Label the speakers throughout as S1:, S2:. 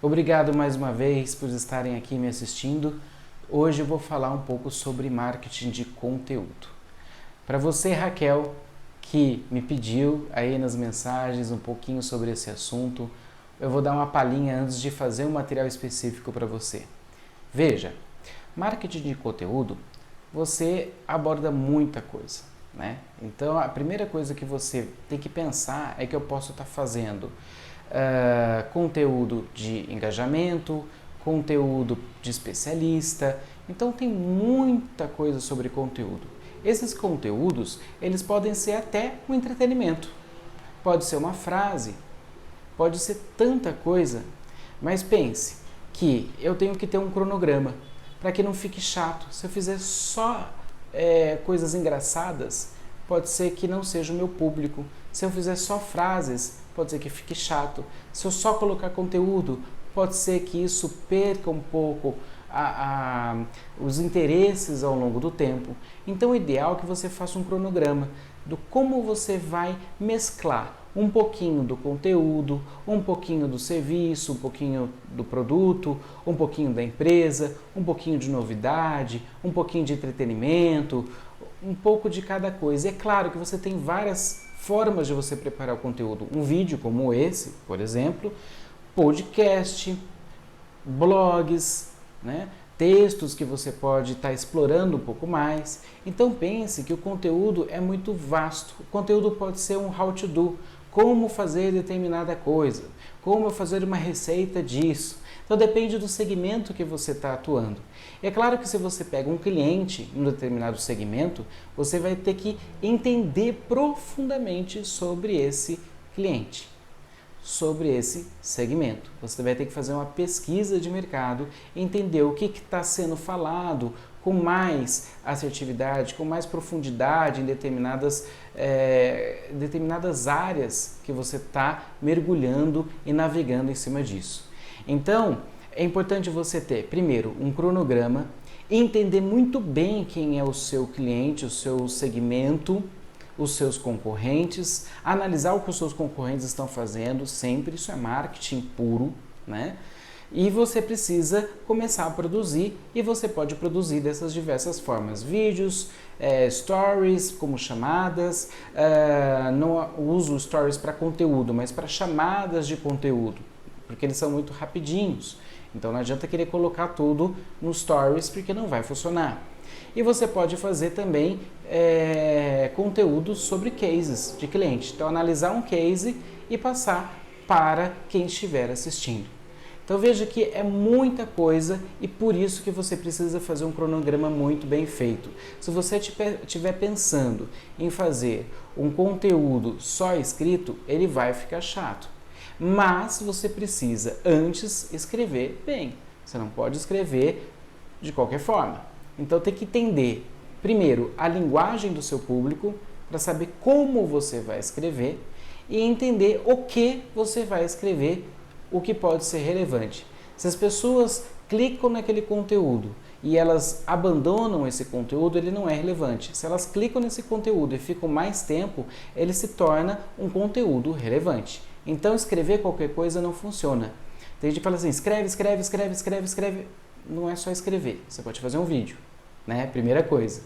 S1: Obrigado mais uma vez por estarem aqui me assistindo. Hoje eu vou falar um pouco sobre marketing de conteúdo. Para você, Raquel, que me pediu aí nas mensagens um pouquinho sobre esse assunto, eu vou dar uma palhinha antes de fazer um material específico para você. Veja, marketing de conteúdo, você aborda muita coisa, né? Então, a primeira coisa que você tem que pensar é que eu posso estar fazendo conteúdo de engajamento, conteúdo de especialista. Então, tem muita coisa sobre conteúdo. Esses conteúdos, eles podem ser até um entretenimento. Pode ser uma frase, pode ser tanta coisa, mas pense que eu tenho que ter um cronograma para que não fique chato. Se eu fizer só coisas engraçadas, pode ser que não seja o meu público. Se eu fizer só frases, pode ser que fique chato. Se eu só colocar conteúdo, pode ser que isso perca um pouco os interesses ao longo do tempo. Então, o ideal é que você faça um cronograma do como você vai mesclar um pouquinho do conteúdo, um pouquinho do serviço, um pouquinho do produto, um pouquinho da empresa, um pouquinho de novidade, um pouquinho de entretenimento, um pouco de cada coisa. E é claro que você tem várias formas de você preparar o conteúdo. Um vídeo como esse, por exemplo, podcast, blogs, né? Textos que você pode estar explorando um pouco mais. Então pense que o conteúdo é muito vasto. O conteúdo pode ser um how to do, como fazer determinada coisa, como fazer uma receita disso. Então depende do segmento que você está atuando. E é claro que se você pega um cliente em um determinado segmento, você vai ter que entender profundamente sobre esse cliente, sobre esse segmento. Você vai ter que fazer uma pesquisa de mercado, entender o que está sendo falado com mais assertividade, com mais profundidade em determinadas áreas que você está mergulhando e navegando em cima disso. Então, é importante você ter, primeiro, um cronograma, entender muito bem quem é o seu cliente, o seu segmento, os seus concorrentes, analisar o que os seus concorrentes estão fazendo, sempre, isso é marketing puro, né? E você precisa começar a produzir, e você pode produzir dessas diversas formas, vídeos, stories como chamadas, não uso stories para conteúdo, mas para chamadas de conteúdo, porque eles são muito rapidinhos, então não adianta querer colocar tudo no stories porque não vai funcionar. E você pode fazer também conteúdo sobre cases de cliente. Então, analisar um case e passar para quem estiver assistindo. Então, veja que é muita coisa e por isso que você precisa fazer um cronograma muito bem feito. Se você estiver pensando em fazer um conteúdo só escrito, ele vai ficar chato. Mas você precisa antes escrever bem. Você não pode escrever de qualquer forma. Então tem que entender, primeiro, a linguagem do seu público, para saber como você vai escrever e entender o que você vai escrever, o que pode ser relevante. Se as pessoas clicam naquele conteúdo e elas abandonam esse conteúdo, ele não é relevante. Se elas clicam nesse conteúdo e ficam mais tempo, ele se torna um conteúdo relevante. Então escrever qualquer coisa não funciona. Tem gente que fala assim, escreve. Não é só escrever, você pode fazer um vídeo, né? Primeira coisa.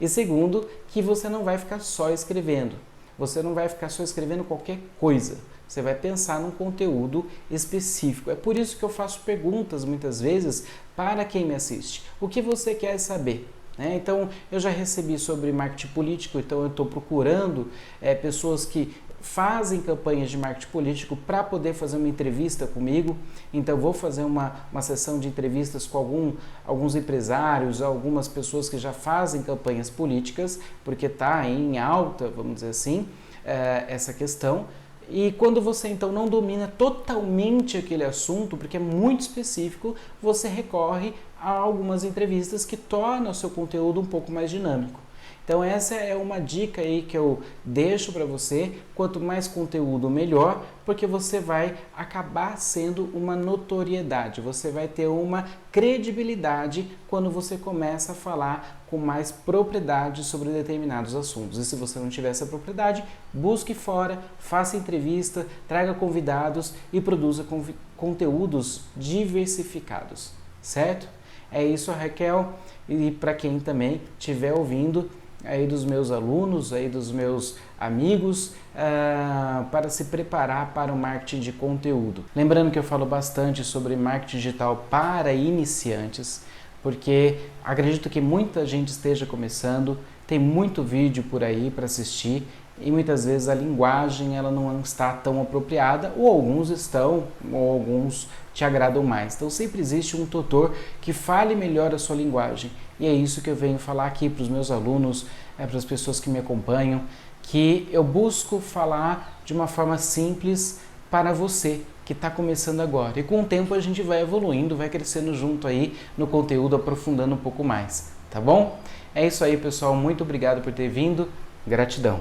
S1: E segundo, que você não vai ficar só escrevendo. Você não vai ficar só escrevendo qualquer coisa. Você vai pensar num conteúdo específico. É por isso que eu faço perguntas muitas vezes para quem me assiste. O que você quer saber? Então, eu já recebi sobre marketing político, então eu estou procurando pessoas que fazem campanhas de marketing político para poder fazer uma entrevista comigo. Então, vou fazer uma sessão de entrevistas com alguns empresários, algumas pessoas que já fazem campanhas políticas, porque está em alta, vamos dizer assim, essa questão. E quando você então não domina totalmente aquele assunto, porque é muito específico, você recorre a algumas entrevistas que tornam o seu conteúdo um pouco mais dinâmico. Então essa é uma dica aí que eu deixo para você, quanto mais conteúdo melhor, porque você vai acabar sendo uma notoriedade, você vai ter uma credibilidade quando você começa a falar com mais propriedade sobre determinados assuntos. E se você não tiver essa propriedade, busque fora, faça entrevista, traga convidados e produza conteúdos diversificados, certo? É isso, Raquel, e para quem também estiver ouvindo aí dos meus alunos, aí dos meus amigos, para se preparar para o marketing de conteúdo. Lembrando que eu falo bastante sobre marketing digital para iniciantes, porque acredito que muita gente esteja começando, tem muito vídeo por aí para assistir e muitas vezes a linguagem ela não está tão apropriada, ou alguns estão, ou alguns te agradam mais. Então sempre existe um tutor que fale melhor a sua linguagem, e é isso que eu venho falar aqui para os meus alunos, para as pessoas que me acompanham, que eu busco falar de uma forma simples para você que está começando agora. E com o tempo a gente vai evoluindo, vai crescendo junto aí no conteúdo, aprofundando um pouco mais, tá bom? É isso aí, pessoal. Muito obrigado por ter vindo. Gratidão.